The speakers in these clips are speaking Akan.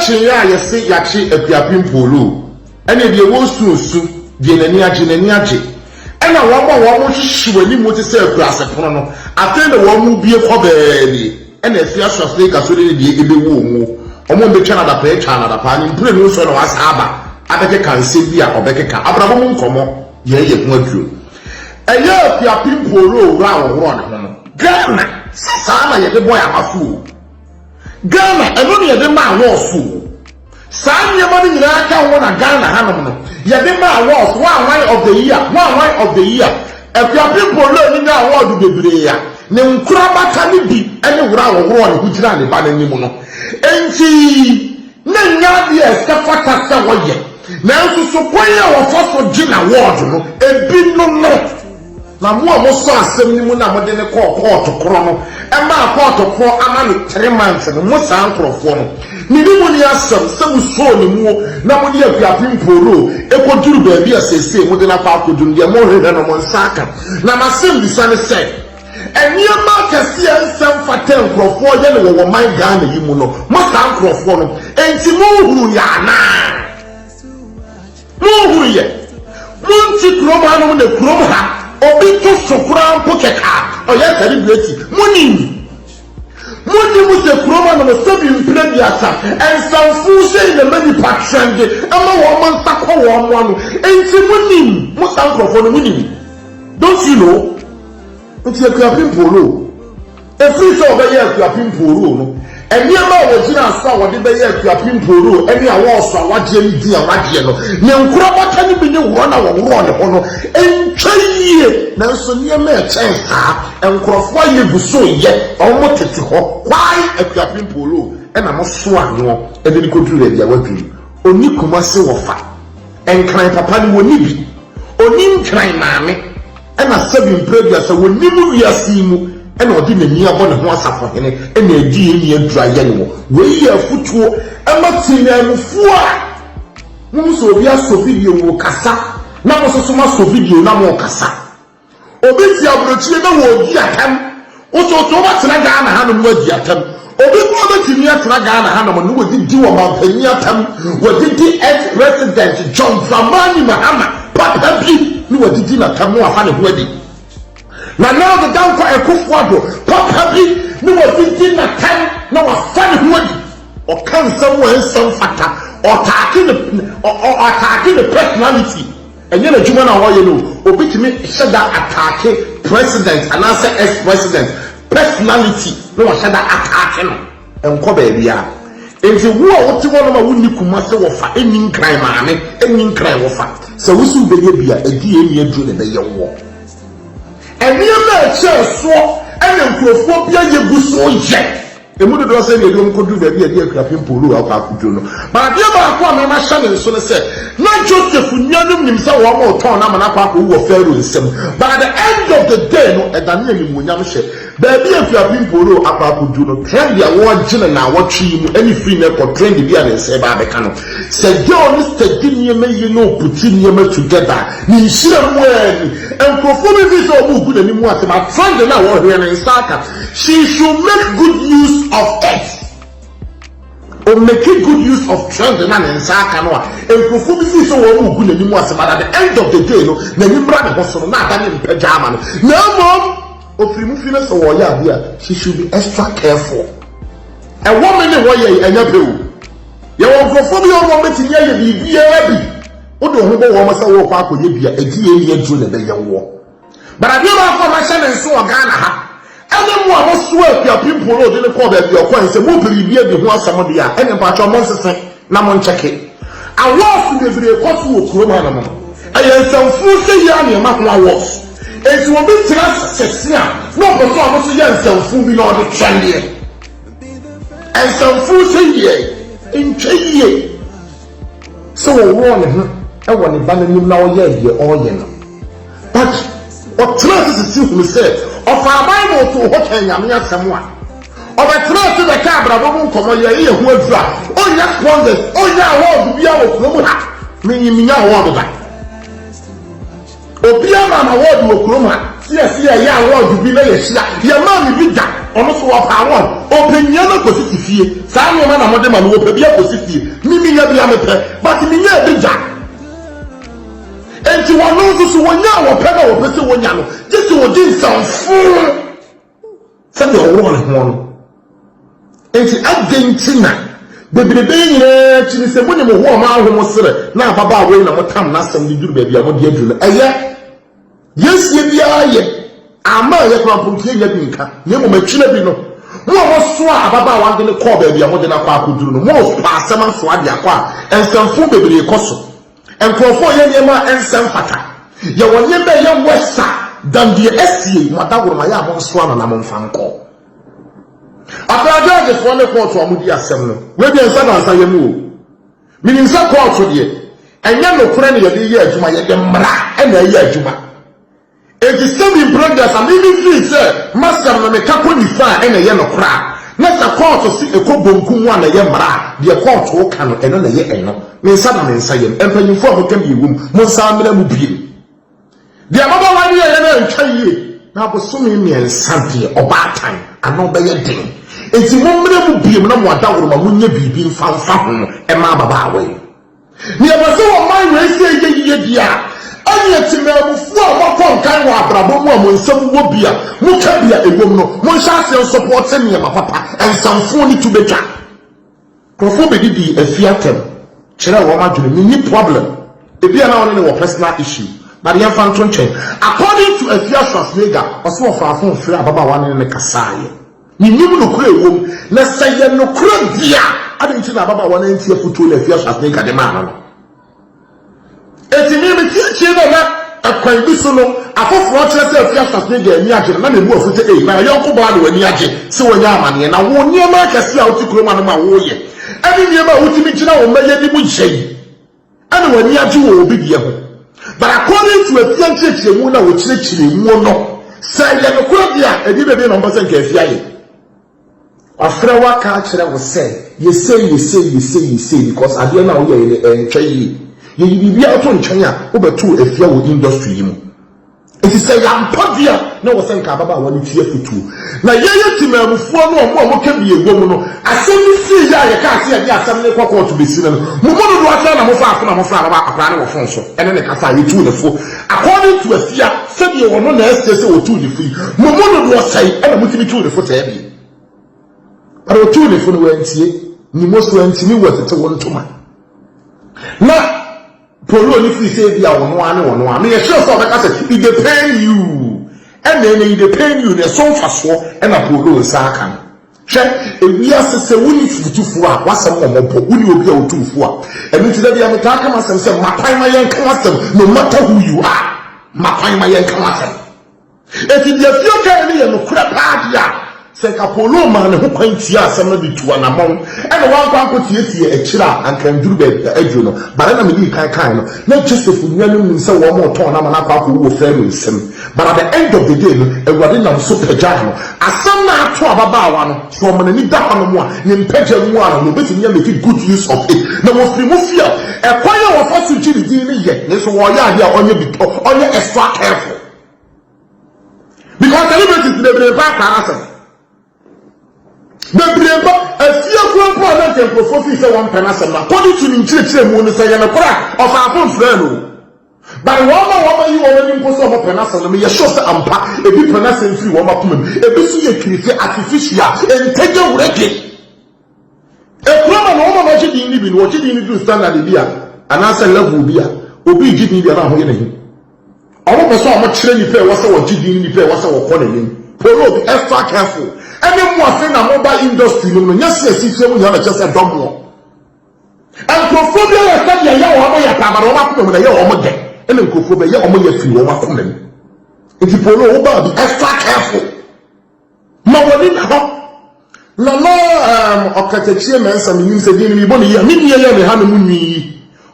election ya yesi yachi Akuapem Polo ene de wo susu de nani age ena wo hwehwe ni mo te se Akuase pono no aten de wo mu bie kɔ beebi ena afia sofre ka so de ebewu mu omo be twa na da pa ni mpure no so na wasa aba abeke kan se bi a obeke ka abrabo mu nkomo ye hu aduro eye Akuapem Polo ra wo ne ho Ghana sa na ye de boy amafu Ghana eno ne ye de ma wo fu sa nyema ni nyina aka wo na Ghana hanom no ye de ma awards one of the year Akuapem Polo ni na award bebre ya ne nkura baka ni bi ene wura wo ne hujira ne ba na nimu no enti na nya de estafata sa wo ye na nso so koye wo foso gina award no ebi no na mo so asem ni mu na mo de ne court koro no e ma court koro ama no 3 months no mo san krofo no ni mu ni asem se mu so ni mu na mo ni Akuapem Polo e ko duru ba bi asese mo de na fa ko duru de mo hwehwe no mo nsaka na masem bi sane se eniema kase ensem faten krofo ye ne wo man Ghana yi mu no mo san krofo no enti mo huru ya na mo huru ye mo nti kroma no ne krom ha obi to sokura mpo keka oya celebrate muni mu se kroma no so bi mpre bi asa ensanfu se na mani patrande ama wo man takọ wo mo no enti muni mo san krofo no muni don't you know it's Akuapem Polo every so be Akuapem Polo no eni ama wo gina so wo de be Akuapem Polo eni awo so awaje ni di awaje no ne nkura baka ni bi ni wo na wo ne ho no entweye na so ni ema e chen sa enkurofo ye guso ye omo tete ho why Akuapem Polo ena mo so ano e de koduru e dia waduru oni kuma se wo fa enkran papa ni woni bi oni nkran maame ena sabi mprebia se woni mu wiase mu ena odi nani abo ne ho asafo hene ena edi eni adura ye no we ye afutuo ema tinamfu a mu so obi aso video wo kasa na mo so ma so video na mo kasa obi ti abrochie na wo di atam o so to ba tena Ghana ha no mo di atam obi ko ba ti ni atena Ghana ha no mo wo di wo ma pani atam wo di ex-president John Dramani Mahama papa bi ni wo di na tam no afa ne ho adi na now the down for Akufo-Addo papa bi ni wo di na tam na wa fa ne ho adi o kan sam wo ensam fata attacking the personality and you know juma na wo ye no obi timi shada attacking president and answer ex-president personality no wa shada attacking no enko ba bia enti wo a wote wo no ma wonni kuma se wo fa eni nkran maane eni nkran wo fa se wo su be ye bia edi eni adru ne be ye wo eni ma che so eni nkrofo bia ye guso ye emudo do say ne do nkodu ba bia di Akuapem Polo akwa akudu no ba bia ba akwa me ma hya ne so ne say na Joseph nyanum nim say wo ma ton na ma na akwa wo Pharaoh nsem by the end of the day no edane ni munyam hye ba bia Akuapem Polo akwa akudu no trend ya wo gine na wo twi mu any free na ko trend bia ne say ba be ka no say dey on steady ni me yi no puti ni me together ni hira mu ani enkrofo bi so obu gu na ni mu atema trend na wo hwe ne nsaka she should make good use of it or make good use of trend na nsaka no a enkrofo bi si so wo mu gu na ni mu atema at the end of the day no na ni mra ne hoso na ada ni mpagama no na mom ofirimu fina so wo ya bia she should be extra careful a woman ne wo ye anya pewu ye wo enkrofo bi wo meti ye bibia bi wo do ho bo wo masa wo kwa akoye bia edi ye adru na be ye wo bara bi ba ko ma hye ne so Ghana ha ene mo a mo so Akuapem Polo de ne ko ba bi okwan se mo biri bia bi ho asam de a ene pa cho mo sese na mo ncheke awof de bire ko so wo kroma na mo aye nsamfu se ya ne ma ho awof enti wo bi tira sese a no ko so a mo so ya nsamfu bi na o de twande nsamfu se ye ntweye so wo ne ho e wo ne ba na nim na o ye de o ye no but o tira sese hu se of our Bible to what Yamia Samoa. Of a trust to the cabra, Komo, ye who would drop. Oh, yes, wonders. Oh, yeah, what be our Kroma. Meaning, what that. Opiama, my word, will Kroma. Yes, yeah, what to be like a shot. Your mommy be that. ono so wa pa won openya na kosisi fie saa no ma na mode ma no opebia kosisi mimi nya bia mepe but mi nya ebija enti wono so wonya wo pe na wo pese wonya no just wo din sanfu sabe o wo no enti agentina bebrebe nyina chini se mo ne mo ho ma ahom sere na baba we na mo tam na asem ni duru ba bia mo de aduru eye yes ye bia ye ama ye kwa puntie ye bi nka ne mo matwina bi no mo so a baba wa de ne call ba bia mo de na kwa akuduru no mo pa asem so ade akwa ensamfo bebrebe koso enkrofo ye niema ensam fata ye wonye be ye wesa dan de esie madagoro ma ya mo so na mo mfanko Apaja for the court to Amudi Assembly. We be answer answer you. Meaning, some court to ye. And you know, friend, you year to my mra and a year juma. It is still in progress. I'm even free, sir. Master, no me kapuni fire and a yellow crack. Let the court to see a cobum one a yamra. The court to can and on a year no. Me Saddam and Sayem, and when you form can be room, Monsamina Mubi. The other one year and Chay. Now, pursuing me and Santi or bad time. I know by your thing. It's a moment of being no more down with my moon, be found fountain and my baba way. Never saw my race, dear. Only a timber before what kind of Brabo when some will be a Mukabia, a woman, one shall support me, my papa, and some phony to be jack. Prophobi be a fiatem. Chera woman to me, problem. It be an only personal issue. But the infant chain, according to a fear translator, or so far from free about one in the Kasai. Ni nimu no kure wom na saye no kure dia adenti na baba wona ntie futu na fia shasne ka de ma no etimi mi tie na akwan bi so no afoforo kire se fia shasne ga ani age na mu afute na yonko ba na wani age se wonya amane na wo niema akase a oti kuro ma no ma wo ye ani niema otimi gina wo maye ni mu nhyi ani wani age wo obi die ho but according to a fia church mu na wo chire mu no saye no kure dia edi bebe no mbosen ka fia ye after what culture will say, you say because I don't know and try you be out on China over to a few industry. It is a young podia, no one Kababa when it's here for two. Now, Yatima will form more can be a woman. I said, you see, I can't see a gas and to be seen. Mumono Watana Mofa about a plan of Fonso, and then the Casa you to the four. According to a fear, said you were not as or two the free. Mumono was say, and I'm looking to the foot heavy. I will tell you for the way you must went to me what it want to man. Now, Polo, if we say, I want one, me a sure of I said, it depend you, and then it depend you, the so fast war, and a Polo Sakan. Check if we are say, we need to for what's some more, we will be able to for. And into the other talking myself, say, my time, my young custom, no matter who you are, my time, my young custom. If you carry a crap idea. Say Apollo man who quentia somebody to an amount and one can put ye a chira and can do the eduno, but I mean kind not just if we really say one more turn, I'm not who will fail with him. But at the end of the day, a wedding super jano. As some now to one, so I'm need that one more, named Pedro one, no better make good use of it. Now was remove fear. A choir of us to Jimmy yet, yes, or yeah, on your extra careful. Because the liberty is the back answer. The brave a few grandpa can profit one penasam, according to the church, and say, and a crack of our own friend. But one you already post on a penasam, me a short ampa, a big penasam free one up, a bit artificial, and take your record. A woman, all of you didn't even what you didn't do standard beer, and answer level beer, will be giving the around him. All of us saw much training fair was our GD fair was our calling. Polo, be extra careful. Any more thing a mobile industry, yes, you have just a dumb one. And Cophobia study a young woman, a young woman, and then Cophobia, a more free woman. If you follow over, be extra careful. No one in no, of Catechia, some means a dinner, money, a million, honeymoon,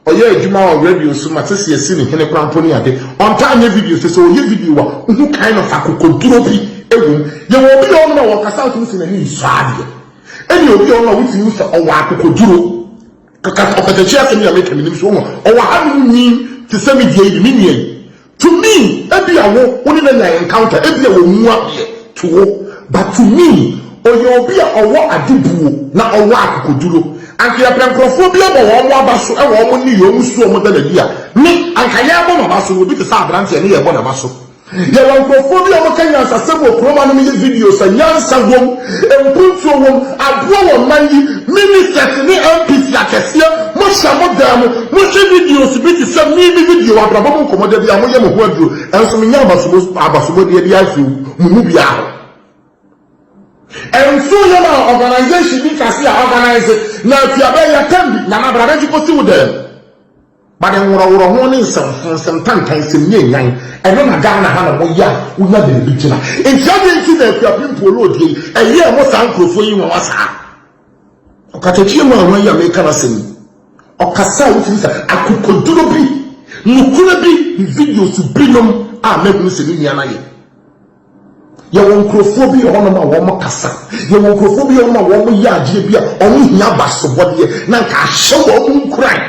or yeah, Juma or radio, so much as you see in a crown pony a day. On time, your videos, so your video, who kind of a could you will be on our Casautus in a new Sadia. And you'll be on our witness or Wakuduro. Of the chef and you're making this woman, or how do you mean to send me the minion? To me, every hour, only when I encounter every hour to walk. but to me oyobia owo adibuo na owo akokoduro anke ya prankrofo bia bo wo abaso e wo mo ni yo musu o mo da bia ni anka ya bo no baso obi te sa abrante ne ye bo na baso ye wo nkrofo bia mo kanya sasebo kroma no me video sa nyansa wom empuntu wom abo wo manyi ministers ni MPs akese mo sha mo da mo she videos bi ti sa mi video abrabo mo komoda bia mo ye mo ho aduro enso me nya abaso mo de bia afi mu bia and so you know organization be kasi organize na fiabe ya tembi na na brother ko si wude but en woro ho ne nsem tantan sem nyenyan e no na ga na ha na mo ya unya de bi kina intelligence na fiabe mpolo die e ye mo san krofo yi won wasa okatachi mo awon ya me kana sem okasa wuti sa akokoduro bi nukura bi videos binom a me hu se ni na ye ye won krofo bi hono ma wo kasa ye won krofo bi hono ma wo ya agye bi a onu hia basobode na nka ahye wo nkran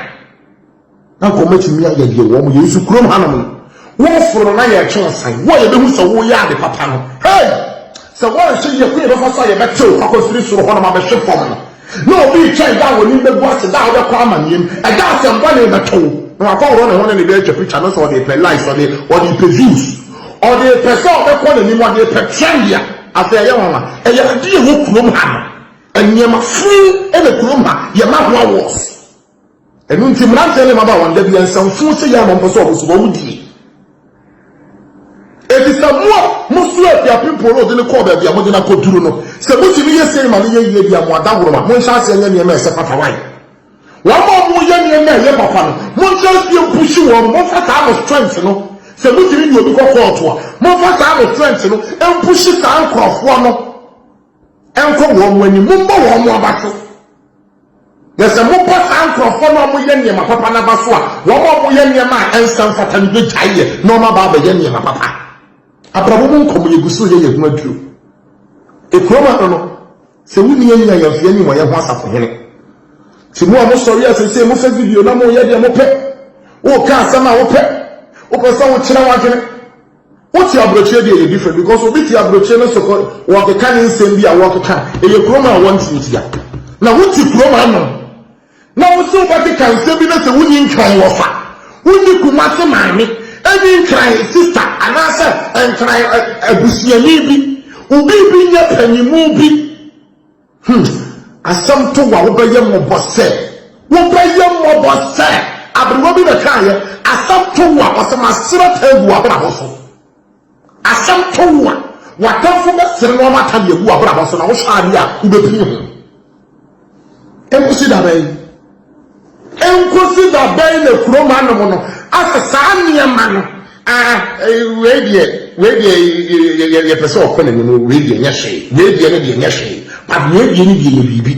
na ko matimi ya de wo mo yesu krom hanam wo foro na ye kyensan wo ye behu so wo ya de papa no hey so wo she ye ku ye fa so ye betew akosiri soro hono ma be hwe fom no obi try da wo ni be boss da wo kwa amanim e da se mba ne betew na akọ ro ne hono ne be atwa picture no so de play live so de views or the person of the corner ni mo de petrandia after ya wan e ya de ho krom ha enyema fu e be krom ha ye ma ho was enu nti mrante le maba wan da bi ensan fu se ya mo mposo obuso bo wudi e ti samuo musu e pia people ro de le call bia mo de na koduru no se mo ti bi ye se ma ni ye bia mo adaworo ma mo nsa se nya ne ma se papa wai wa mo ye ne ma ye papa no mo nsa se push wo mo fa ta mo strength no se mutiri ni obi kokko to a mo fa sa mo strength no empushi sa ankrofo no enko wo mo ani mo mbo wo mo abaso yesa mo pa sa ankrofo no mo ye ne ma papa na baso a wo mo ye ne ma ensan fata ni be taiye no ma ba ye ne ma papa abrabo mo nkomo ye guso ye hu aduro ekroma no se wuni ye nya ya fie ni mo ye ho asafo hene se mo sori asese mo fa video na mo ye de mo pe o ka sama wo pe Okosa wo kira wagene oti abrochie dey different because obi ti abrochie no so wo ke kan nsem bi a wo ke kan e ye kroma want ntia na woti kroma no na wo so ba ke kan nsem bi na se wuni nkran wo fa wuni kumase maami eni nkran sister anase nkran abusiani bi obi bi nya panimu bi asam to wa wo ba ye mo bose abro bi na kan ye asam to wa osama sira tagu abraboso asam to wa watafo be sire no mata de gu abraboso na wo shaade a ubepini ho enkosi da bai le kroma no no asasa niema no we die ye pese okone no we die nya hwe we die ne die nya hwe pa we die ne die bibi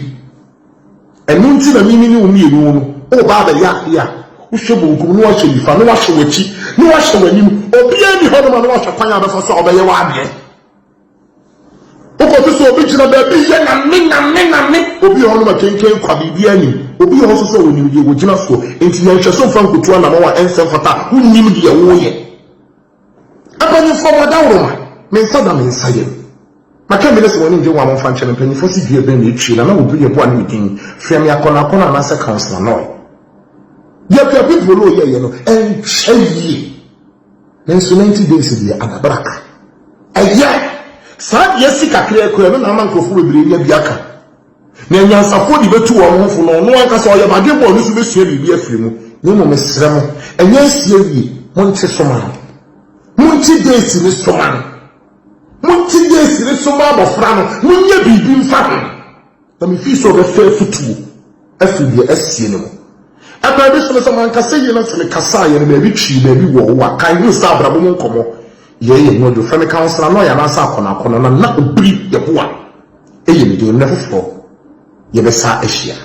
enu nti na mimi ni umi enu no o ba da ya ushobo nkum no ahwe lifa no ahwe wachi no ahwe wanim obia ni hono ma no ahwe kwanya be so obeye wa ade oko so obi kira ba bi ye na me obi hono ma kenken kwa bibia ni obi ho so wonim die wo gina so enti ye hwe so fan kutu na ma wa ensem fata wonim die wo ye abani fo mo dawro ma me sada me nsaye maka me lese wonim je wa mo fan chene pani fo si die be na etwi na obi ye bo ani din frame yakona na se council no ya people lo ye no en cheye nenso 90 days dia adabraka aya sa ye sika kire kure no na mankofo bebre ya biaka na nyansafo di betu wo ho fo no anka so ye bage bo no so besua bibi afiri mu ni mo mesre mo enya sie wi mo nte soma mo nte days ni soma mo nte days ni soma abofra no mo nya bibi mfa ho na me fi so be fa futu afiri dia asie no aba bi so man kasa yi na se kasa ye na bi twi na bi wo wa kan ni sa brabo mo nkomo ye no do fa me councilor no ya na sa akona na obiri ye boa e ye me de na fofo ye be sa ahia